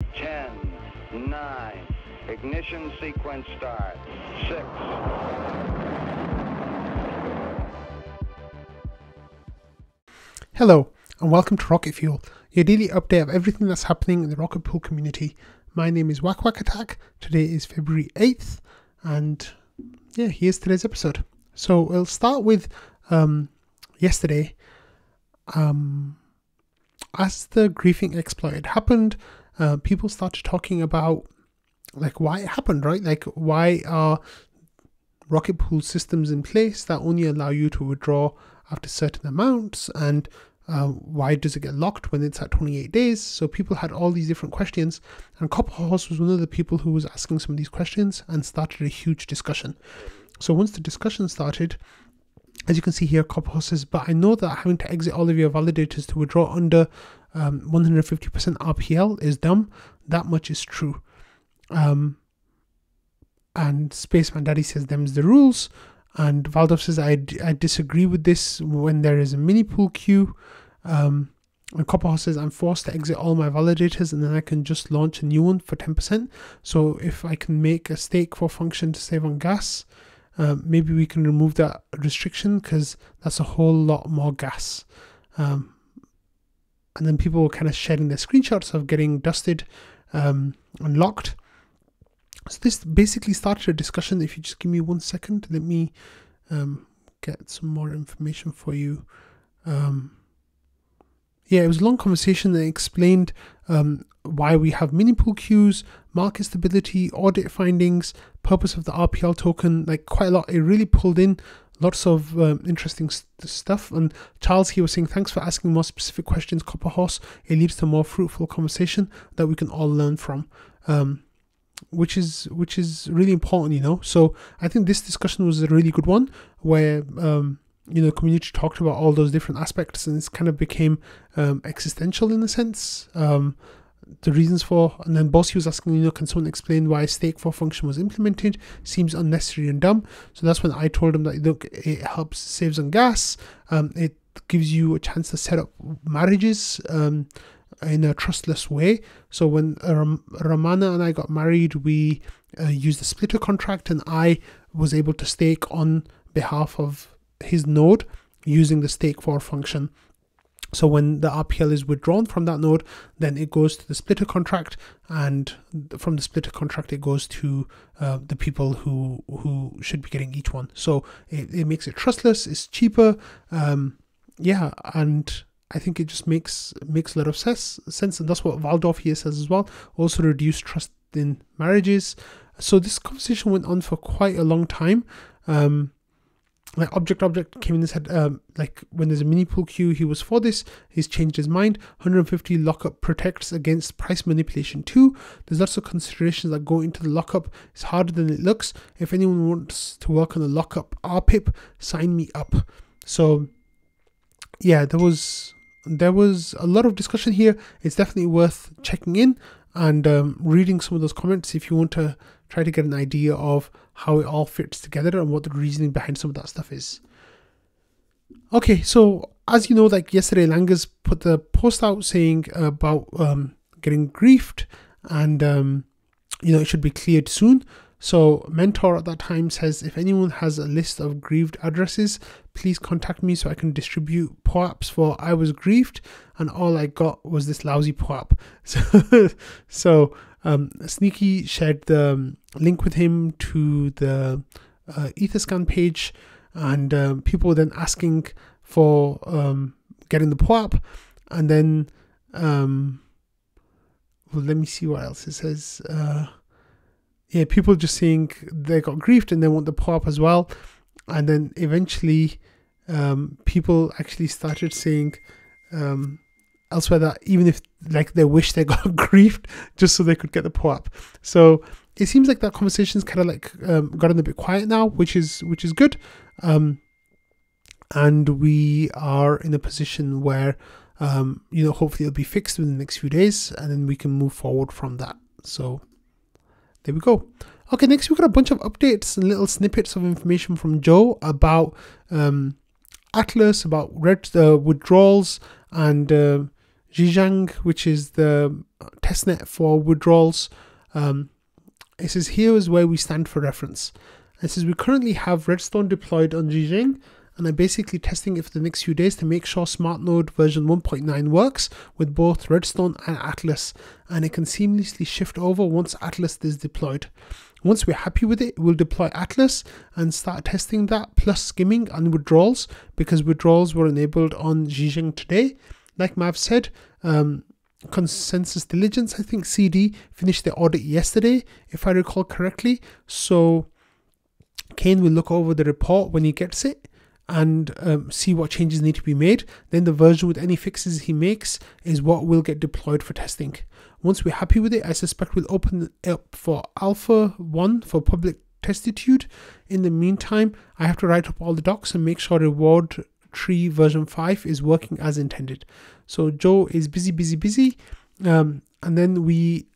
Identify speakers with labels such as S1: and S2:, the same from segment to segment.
S1: 10, 9, ignition sequence start, 6.
S2: Hello, and welcome to Rocket Fuel, your daily update of everything that's happening in the rocket pool community. My name is Wack Wack Attack. Today is February 8th, and yeah, here's today's episode. So we'll start with yesterday. As the griefing exploit had happened, people started talking about like why it happened, right? Like, why are rocket pool systems in place that only allow you to withdraw after certain amounts, and why does it get locked when it's at 28 days? So people had all these different questions, and Copper Horse was one of the people who was asking some of these questions and started a huge discussion. So once the discussion started, as you can see here, Copper Horse says, but I know that having to exit all of your validators to withdraw under 150% RPL is dumb. That much is true. And Spaceman Daddy says them's the rules. And Valdov says, I disagree with this when there is a mini pool queue. And Copper Horse says, I'm forced to exit all my validators and then I can just launch a new one for 10%. So if I can make a stake for function to save on gas, maybe we can remove that restriction because that's a whole lot more gas. And then people were kind of sharing their screenshots of getting dusted and locked. So this basically started a discussion. If you just give me 1 second, let me get some more information for you. Yeah, it was a long conversation that explained why we have mini pool queues, market stability, audit findings, purpose of the RPL token, like quite a lot. It really pulled in lots of interesting stuff. And Charles here was saying, thanks for asking more specific questions, Copper Horse. It leads to more fruitful conversation that we can all learn from. Which is really important, you know. So I think this discussion was a really good one where the community talked about all those different aspects, and it's kind of became existential in a sense. The reasons for, and then Bossy was asking, can someone explain why stake for function was implemented? Seems unnecessary and dumb. So that's when I told him that, look, it helps, saves on gas. It gives you a chance to set up marriages in a trustless way. So when Ramana and I got married, we used a splitter contract, and I was able to stake on behalf of his node using the stake for function. So when the RPL is withdrawn from that node, then it goes to the splitter contract, and from the splitter contract it goes to the people who should be getting each one. So it makes it trustless, it's cheaper, yeah, and I think it just makes a lot of sense, and that's what Valdov here says as well. Also reduce trust in marriages. So this conversation went on for quite a long time. Like Object came in and said, like when there's a mini pool queue, he was for this. He's changed his mind. 150 lockup protects against price manipulation too. There's lots of considerations that go into the lockup. It's harder than it looks. If anyone wants to work on the lockup RPIP, sign me up. So yeah, there was a lot of discussion here. It's definitely worth checking in and reading some of those comments if you want to try to get an idea of how it all fits together and what the reasoning behind some of that stuff is. Okay, so as you know, like yesterday, Langas put the post out saying about getting griefed, and it should be cleared soon. So Mentor at that time says, if anyone has a list of grieved addresses, please contact me so I can distribute POAPs, for I was grieved and all I got was this lousy POAP. So Sneaky shared the link with him to the Etherscan page, and people were then asking for getting the POAP, and then let me see what else it says. Yeah, people just saying they got griefed and they want the POAP as well. And then eventually people actually started saying elsewhere that even if like they wish they got griefed just so they could get the POAP. So it seems like that conversation's kind of like gotten a bit quiet now, which is good. And we are in a position where hopefully it'll be fixed within the next few days, and then we can move forward from that. So there we go. Okay, next we've got a bunch of updates and little snippets of information from Joe about Atlas, about withdrawals, and Zhejiang, which is the testnet for withdrawals. It says here is where we stand for reference. It says we currently have Redstone deployed on Zhejiang, and I'm basically testing it for the next few days to make sure SmartNode version 1.9 works with both Redstone and Atlas, and it can seamlessly shift over once Atlas is deployed. Once we're happy with it, we'll deploy Atlas and start testing that, plus skimming and withdrawals, because withdrawals were enabled on Zhejiang today. Like Mav said, Consensus Diligence, I think CD, finished their audit yesterday, if I recall correctly. So Kane will look over the report when he gets it and see what changes need to be made. Then the version with any fixes he makes is what will get deployed for testing. Once we're happy with it, I suspect we'll open it up for Alpha 1 for public testitude. In the meantime, I have to write up all the docs and make sure reward tree version 5 is working as intended. So Joe is busy. And then he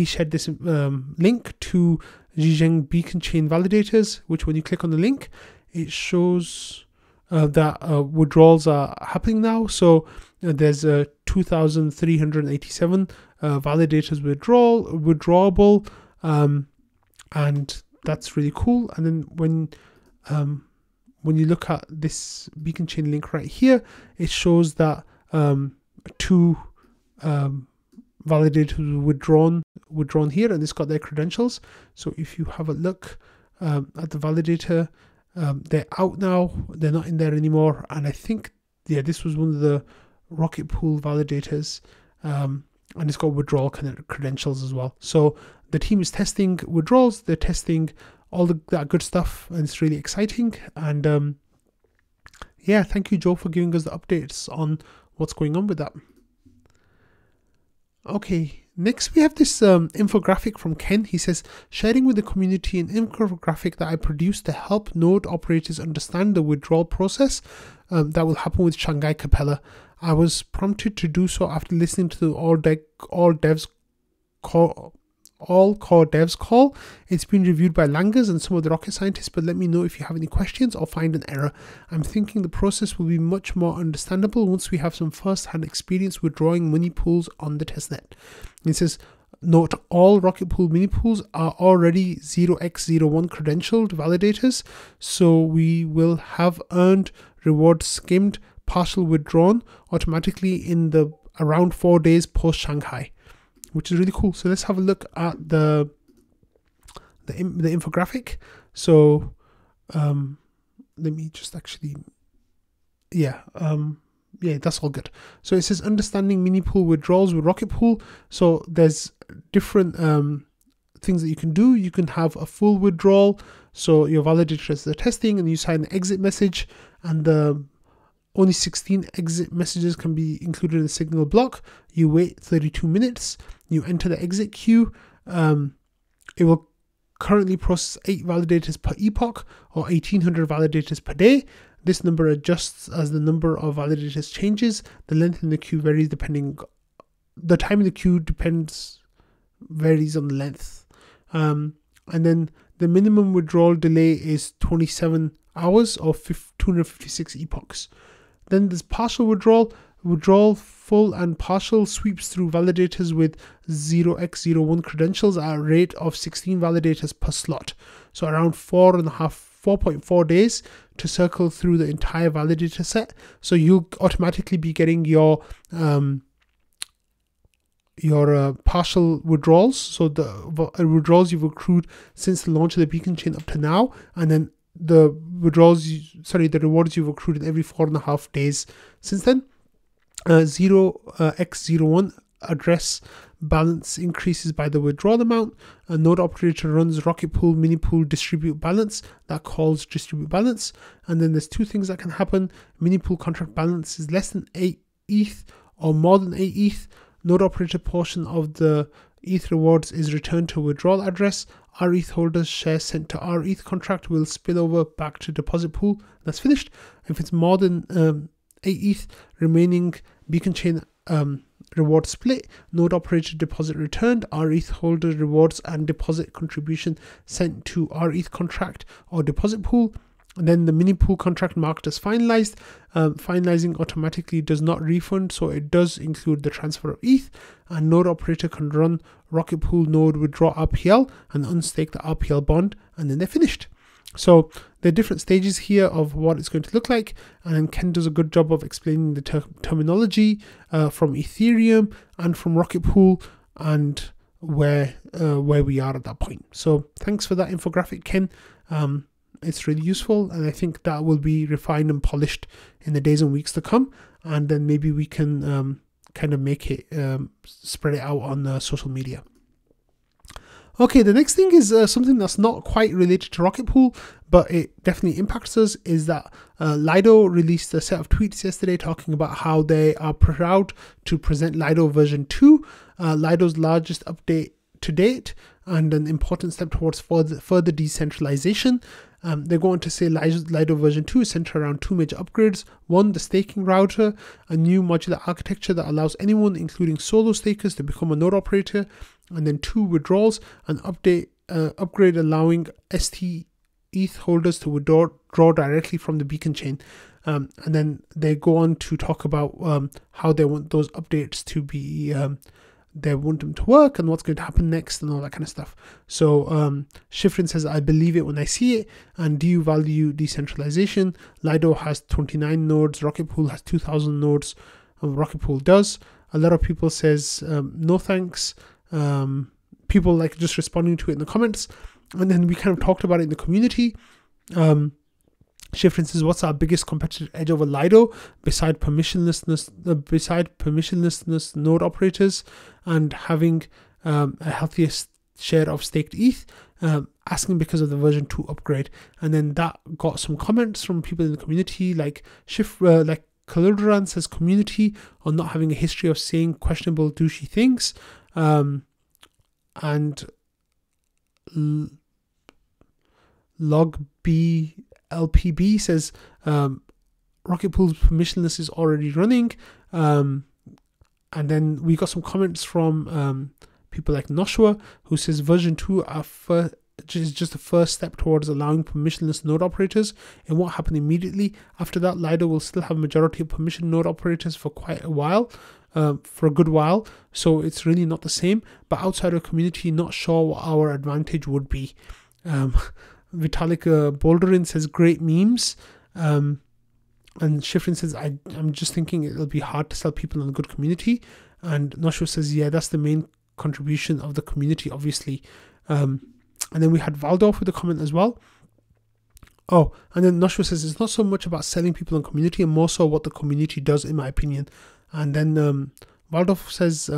S2: shared this link to Zhejiang beacon chain validators, which when you click on the link, it shows that withdrawals are happening now. So there's 2,387 validators withdrawable, and that's really cool. And then when you look at this beacon chain link right here, it shows that 2 validators withdrawn here, and it's got their credentials. So if you have a look at the validator, they're out now, they're not in there anymore, and I think this was one of the Rocket Pool validators, and it's got withdrawal credentials as well. So the team is testing withdrawals, they're testing all that good stuff, and it's really exciting. And thank you, Joe, for giving us the updates on what's going on with that. Okay, next we have this infographic from Ken. He says, sharing with the community an infographic that I produced to help node operators understand the withdrawal process that will happen with Shanghai Capella. I was prompted to do so after listening to the all core devs call. It's been reviewed by Langers and some of the rocket scientists, but let me know if you have any questions or find an error. I'm thinking the process will be much more understandable once we have some first-hand experience withdrawing mini pools on the testnet. It says, note all Rocket Pool mini pools are already 0x01 credentialed validators, so we will have earned reward skimmed partial withdrawn automatically in the around 4 days post Shanghai, which is really cool. So let's have a look at the infographic. So let me just actually, that's all good. So it says understanding mini pool withdrawals with Rocket Pool. So there's different things that you can do. You can have a full withdrawal, so your validators are testing and you sign an exit message, and only 16 exit messages can be included in the signal block. You wait 32 minutes, you enter the exit queue. It will currently process 8 validators per epoch or 1800 validators per day. This number adjusts as the number of validators changes. The length in the queue varies depending, the time in the queue varies on the length. And then the minimum withdrawal delay is 27 hours or 256 epochs. Then there's partial withdrawal. Withdrawal full and partial sweeps through validators with 0x01 credentials at a rate of 16 validators per slot. So around 4.4 days to circle through the entire validator set. So you'll automatically be getting your partial withdrawals. So the withdrawals you've accrued since the launch of the beacon chain up to now, and then the rewards you've accrued in every 4.5 days since then. 0x01 address balance increases by the withdrawal amount. A node operator runs Rocket Pool mini pool distribute balance that calls distribute balance. And then there's 2 things that can happen. Mini pool contract balance is less than 8 ETH or more than 8 ETH. Node operator portion of the ETH rewards is returned to a withdrawal address. Our ETH holders' shares sent to our ETH contract will spill over back to deposit pool. That's finished. If it's more than 8 ETH, remaining beacon chain reward split, node operator deposit returned, our ETH holder rewards and deposit contribution sent to our ETH contract or deposit pool. And then the mini pool contract marked as finalized. Finalizing automatically does not refund, so it does include the transfer of ETH. And node operator can run Rocket Pool node withdraw RPL and unstake the RPL bond, and then they're finished. So there are different stages here of what it's going to look like, and then Ken does a good job of explaining the terminology from Ethereum and from Rocket Pool and where we are at that point. So thanks for that infographic, Ken. It's really useful, and I think that will be refined and polished in the days and weeks to come, and then maybe we can kind of make it spread it out on social media. Okay, the next thing is something that's not quite related to Rocket Pool, but it definitely impacts us, is that Lido released a set of tweets yesterday talking about how they are proud to present Lido version 2, Lido's largest update to date, and an important step towards further decentralization. They go on to say Lido version 2 is centered around two major upgrades. One, the staking router, a new modular architecture that allows anyone, including solo stakers, to become a node operator. And then two, withdrawals, an upgrade allowing ST ETH holders to withdraw directly from the beacon chain. And then they go on to talk about how they want those updates to be, they want them to work and what's going to happen next and all that kind of stuff. So Shifrin says, I believe it when I see it. And do you value decentralization? Lido has 29 nodes. Rocket Pool has 2,000 nodes. Rocket Pool does. A lot of people says, no thanks. People like just responding to it in the comments. And then we kind of talked about it in the community. Shifrin says, what's our biggest competitive edge over Lido beside permissionlessness node operators and having a healthier share of staked ETH? Asking because of the version 2 upgrade. And then that got some comments from people in the community, like Kaludran says, community on not having a history of saying questionable douchey things. And Log B LPB says Rocket Pool's permissionless is already running. And then we got some comments from people like Noshua, who says version 2 is just the first step towards allowing permissionless node operators. It won't happen immediately. After that, Lido will still have a majority of permission node operators for quite a while, for a good while. So it's really not the same. But outside of community, not sure what our advantage would be. Vitalik Bolderin says, great memes. And Shifrin says, I'm just thinking it'll be hard to sell people in a good community. And Noshua says, yeah, that's the main contribution of the community, obviously. And then we had Valdorf with a comment as well. Oh, and then Noshua says, it's not so much about selling people in community and more so what the community does, in my opinion. And then Valdorf says,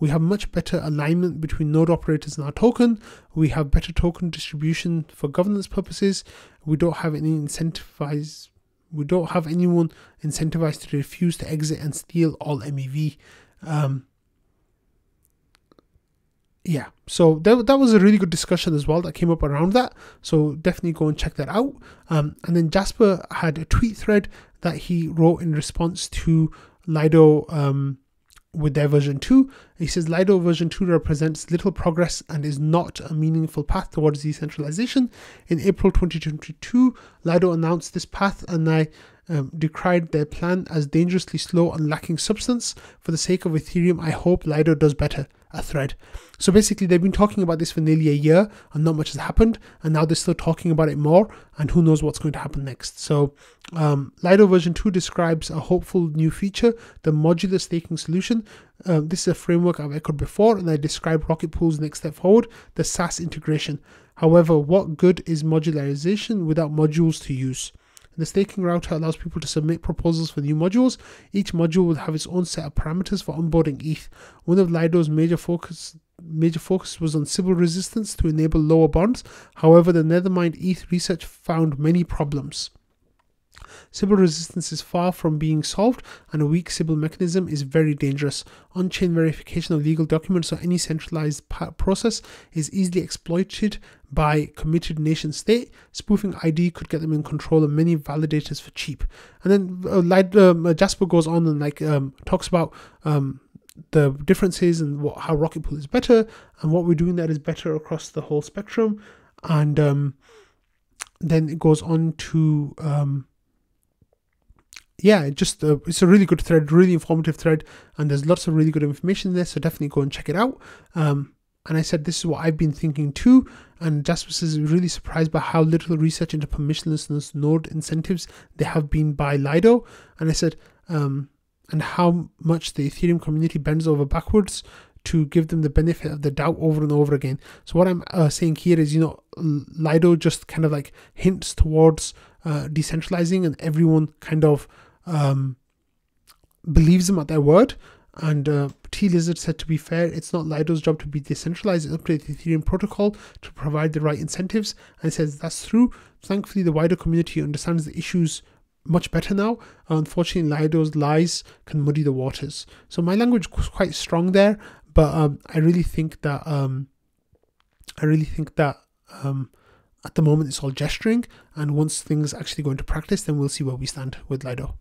S2: we have much better alignment between node operators and our token. We have better token distribution for governance purposes. We don't have anyone incentivized to refuse to exit and steal all MEV. Yeah, so that was a really good discussion as well that came up around that. So definitely go and check that out. And then Jasper had a tweet thread that he wrote in response to Lido with their version 2. He says Lido version 2 represents little progress and is not a meaningful path towards decentralization. In April 2022, Lido announced this path, and I decried their plan as dangerously slow and lacking substance. For the sake of Ethereum, I hope Lido does better. A thread. So basically they've been talking about this for nearly a year and not much has happened, and now they're still talking about it more, and who knows what's going to happen next. So Lido version 2 describes a hopeful new feature, the modular staking solution. This is a framework I've echoed before, and I described Rocket Pool's next step forward, the SaaS integration. However, what good is modularization without modules to use? The staking router allows people to submit proposals for new modules. Each module will have its own set of parameters for onboarding ETH. One of Lido's major focus was on Sybil resistance to enable lower bonds. However, the Nethermind ETH research found many problems. Sybil resistance is far from being solved, and a weak Sybil mechanism is very dangerous. On-chain verification of legal documents or any centralized process is easily exploited by committed nation state. Spoofing ID could get them in control of many validators for cheap. And then Jasper goes on and talks about the differences and how Rocket Pool is better and what we're doing that is better across the whole spectrum. And then it goes on to it's a really good thread, really informative thread, and there's lots of really good information there, so definitely go and check it out. And I said, this is what I've been thinking too. And Jasper says, really surprised by how little research into permissionless node incentives there have been by Lido. And I said, and how much the Ethereum community bends over backwards to give them the benefit of the doubt over and over again. So what I'm saying here is, Lido just kind of like hints towards decentralizing, and everyone kind of believes them at their word. And T-Lizard said, to be fair, it's not Lido's job to be decentralized. It's up to the Ethereum protocol to provide the right incentives. And it says that's true. Thankfully, the wider community understands the issues much better now. Unfortunately, Lido's lies can muddy the waters. So my language was quite strong there, but I really think that at the moment it's all gesturing, and once things actually go into practice, then we'll see where we stand with Lido.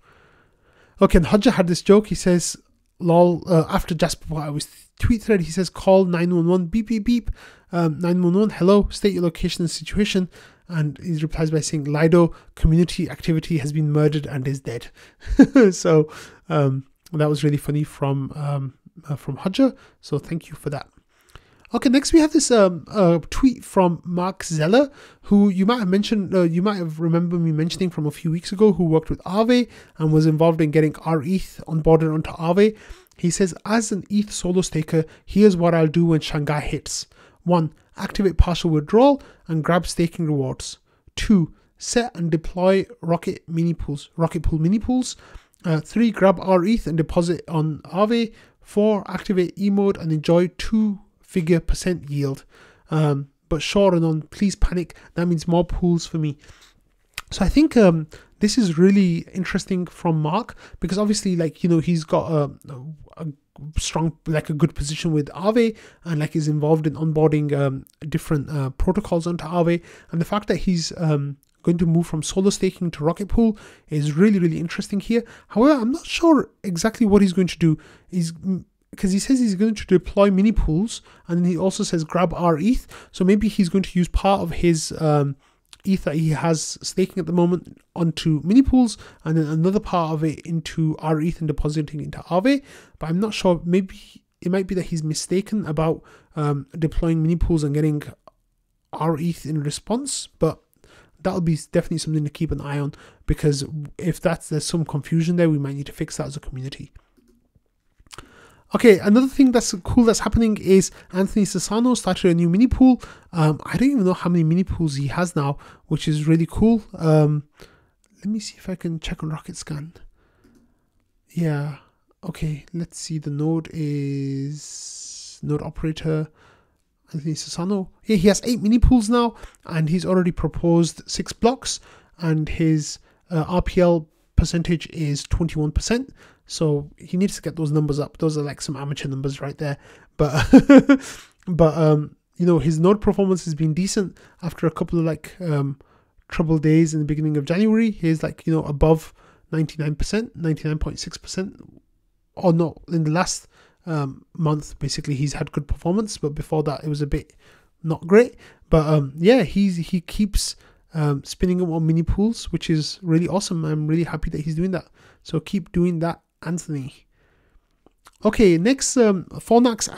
S2: Okay, and Hodja had this joke. He says, lol, after Jasper put out his tweet thread, he says, call 911, beep, beep, beep. 911, hello, state your location and situation. And he replies by saying, Lido community activity has been murdered and is dead. So that was really funny from Hodja. So thank you for that. Okay, next we have this tweet from Marc Zeller, who you might have mentioned, you might have remembered me mentioning from a few weeks ago, who worked with Aave and was involved in getting our ETH onboarded onto Aave. He says, as an ETH solo staker, here's what I'll do when Shanghai hits. 1. Activate partial withdrawal and grab staking rewards. 2. Set and deploy rocket pool mini pools. 3. Grab our ETH and deposit on Aave. 4. Activate E-mode and enjoy 2-figure % yield. But sure and on, please panic. That means more pools for me. So I think this is really interesting from Marc, because obviously, he's got a strong, a good position with Aave, and is involved in onboarding different protocols onto Aave. And the fact that he's going to move from solo staking to rocket pool is really, really interesting here. However, I'm not sure exactly what he's going to do. Because he says he's going to deploy mini pools, and then he also says grab our ETH. So maybe he's going to use part of his ETH that he has staking at the moment onto mini pools, and then another part of it into our ETH and depositing into Aave. But I'm not sure. Maybe it might be that he's mistaken about deploying mini pools and getting our ETH in response. But that'll be definitely something to keep an eye on, because if there's some confusion there, we might need to fix that as a community. Okay, another thing that's cool that's happening is Anthony Sassano started a new mini pool. I don't even know how many mini pools he has now, which is really cool. Let me see if I can check on RocketScan. Yeah, okay, let's see. The node is node operator Anthony Sassano. Yeah, he has 8 mini pools now, and he's already proposed 6 blocks, and his RPL percentage is 21%. So he needs to get those numbers up. Those are some amateur numbers right there. But his node performance has been decent after a couple of troubled days in the beginning of January. He's above 99%, 99.6%. Or no, in the last month, basically, he's had good performance. But before that, it was a bit not great. But he keeps spinning up on mini pools, which is really awesome. I'm really happy that he's doing that. So keep doing that, Anthony. Okay, next, Fornax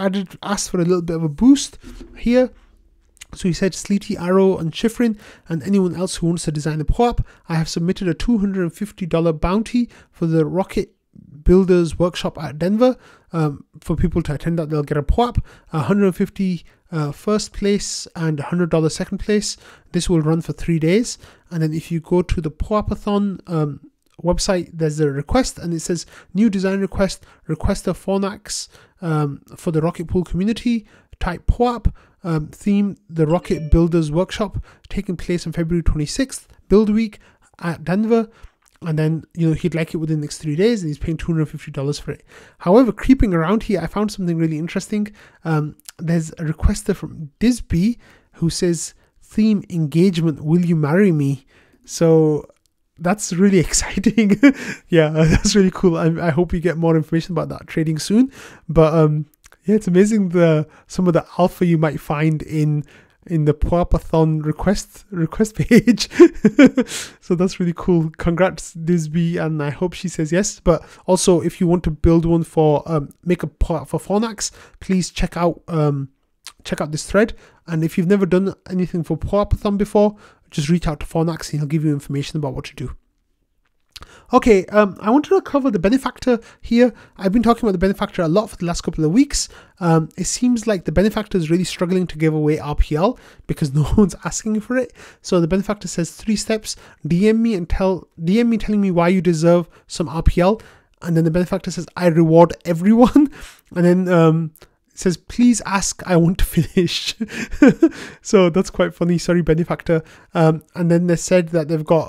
S2: asked for a little bit of a boost here. So he said, Sleety, Arrow, and Schifrin, and anyone else who wants to design a POAP, I have submitted a $250 bounty for the Rocket Builders Workshop at Denver. For people to attend that, they'll get a POAP, $150 first place and $100 second place. This will run for 3 days. And then if you go to the POAP-a-thon website, there's a request, and it says new design request a Fornax for the Rocket Pool community, type POAP, theme the Rocket Builders Workshop, taking place on February 26th, build week at Denver. And then, he'd like it within the next 3 days, and he's paying $250 for it. However, creeping around here, I found something really interesting. There's a requester from Disby who says, theme engagement, will you marry me? So that's really exciting. Yeah, that's really cool. I hope you get more information about that trading soon. But yeah, it's amazing some of the alpha you might find in the POAP-a-thon request page. So that's really cool. Congrats, Disby, and I hope she says yes. But also, if you want to build one for make a POAP for Fornax, please check out this thread. And if you've never done anything for POAP-a-thon before, just reach out to Fornax and he'll give you information about what to do. Okay, I wanted to cover the Benefactor here. I've been talking about the Benefactor a lot for the last couple of weeks. It seems like the Benefactor is really struggling to give away RPL because no one's asking for it. So the Benefactor says 3 steps: DM me telling me why you deserve some RPL, and then the Benefactor says I reward everyone, and then it says please ask, I want to finish. So that's quite funny. Sorry, Benefactor. And then they said that they've got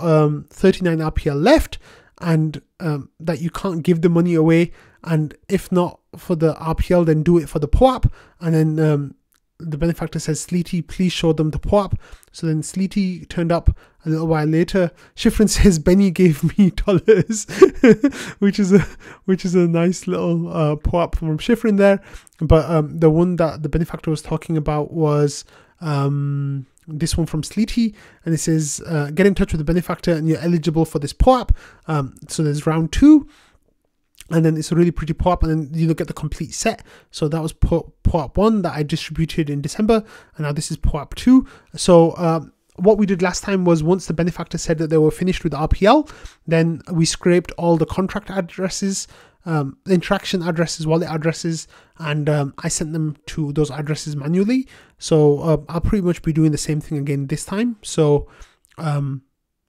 S2: 39 RPL left, and that you can't give the money away, and if not for the RPL, then do it for the POAP. And then the Benefactor says, Sleety, please show them the POAP. So then Sleety turned up a little while later. Shifrin says Benny gave me dollars, which is a nice little POAP from Shifrin there. But the one that the Benefactor was talking about was this one from Sleety, and it says get in touch with the Benefactor and you're eligible for this POAP. So there's round 2, and then it's a really pretty POAP, and then you get the complete set. So that was POAP 1 that I distributed in December, and now this is POAP 2. So what we did last time was, once the Benefactor said that they were finished with RPL, then we scraped all the contract addresses, interaction addresses, wallet addresses, and I sent them to those addresses manually. So I'll pretty much be doing the same thing again this time. So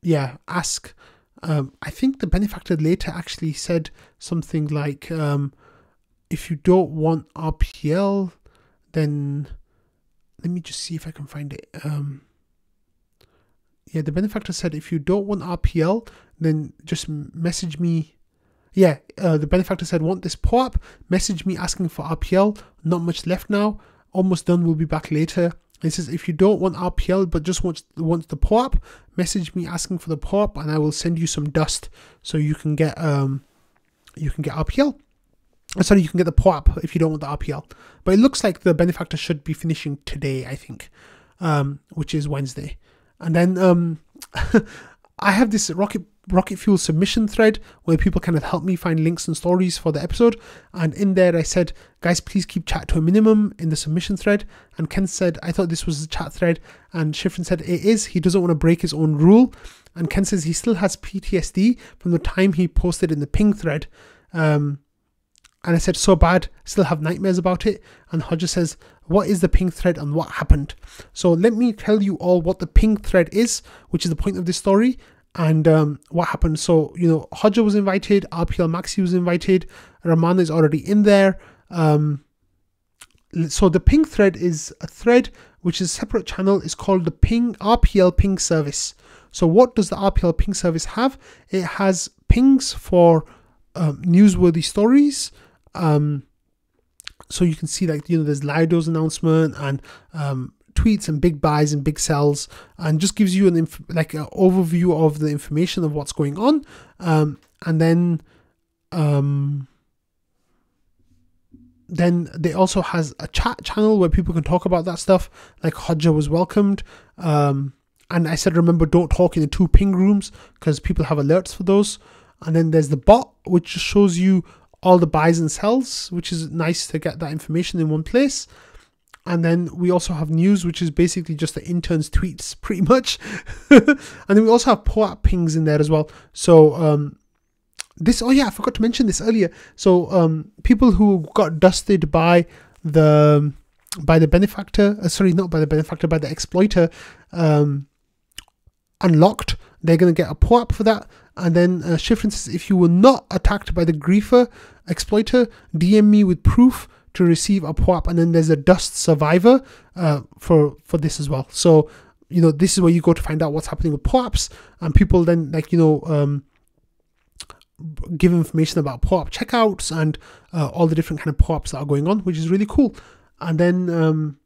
S2: yeah, ask. I think the Benefactor later actually said something like, if you don't want RPL, then let me just see if I can find it. Yeah, the Benefactor said if you don't want RPL, then just message me. Yeah, the Benefactor said, want this POAP, message me asking for RPL, not much left now, almost done, we'll be back later. It says if you don't want RPL but just wants the POAP, message me asking for the POAP and I will send you some dust so you can get RPL. Sorry, you can get the POAP if you don't want the RPL. But it looks like the Benefactor should be finishing today, I think, which is Wednesday. And then I have this Rocket Fuel submission thread where people kind of help me find links and stories for the episode, and in there I said, guys, please keep chat to a minimum in the submission thread. And Ken said, I thought this was a chat thread, and Shifrin said it is. He doesn't want to break his own rule. And Ken says he still has PTSD from the time he posted in the ping thread, and I said, so bad, still have nightmares about it. And Hodger says, what is the ping thread and what happened? So let me tell you all what the ping thread is, which is the point of this story, and what happened. So, you know, Hodger was invited, RPL Maxi was invited, Ramana is already in there. So the ping thread is a thread which is a separate channel. It's called the RPL ping service. So what does the RPL ping service have? It has pings for newsworthy stories. So you can see, like, you know, there's Lido's announcement and tweets and big buys and big sells, and just gives you an overview of the information of what's going on. And then they also has a chat channel where people can talk about that stuff, like Hodger was welcomed. And I said, remember, don't talk in the 2 ping rooms because people have alerts for those. And then there's the bot, which just shows you all the buys and sells, which is nice to get that information in one place. And then we also have news, which is basically just the interns' tweets, pretty much. And then we also have POAP pings in there as well. So oh yeah, I forgot to mention this earlier. So people who got dusted by the Benefactor, sorry, not by the Benefactor, by the exploiter, unlocked, they're going to get a POAP for that. And then Shifrin says, if you were not attacked by the griefer exploiter, DM me with proof to receive a POAP. And then there's a dust survivor for this as well. So, you know, this is where you go to find out what's happening with POAPs, and people then, like, you know, give information about POAP checkouts and all the different kind of POAPs that are going on, which is really cool. And then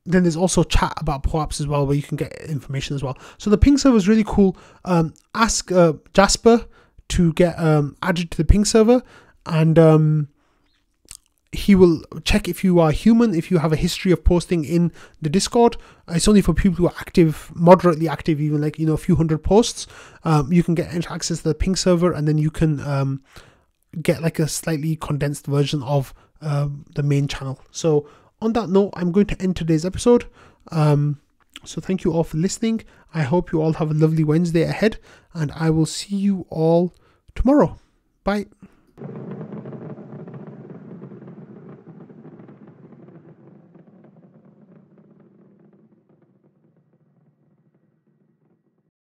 S2: there's also chat about POAPs as well, where you can get information as well. So the ping server is really cool. Ask Jasper to get added to the ping server, and he will check if you are human, if you have a history of posting in the Discord. It's only for people who are active, moderately active, even like, a few hundred posts. You can get access to the ping server, and then you can get like a slightly condensed version of the main channel. So on that note, I'm going to end today's episode. So thank you all for listening. I hope you all have a lovely Wednesday ahead, and I will see you all tomorrow. Bye.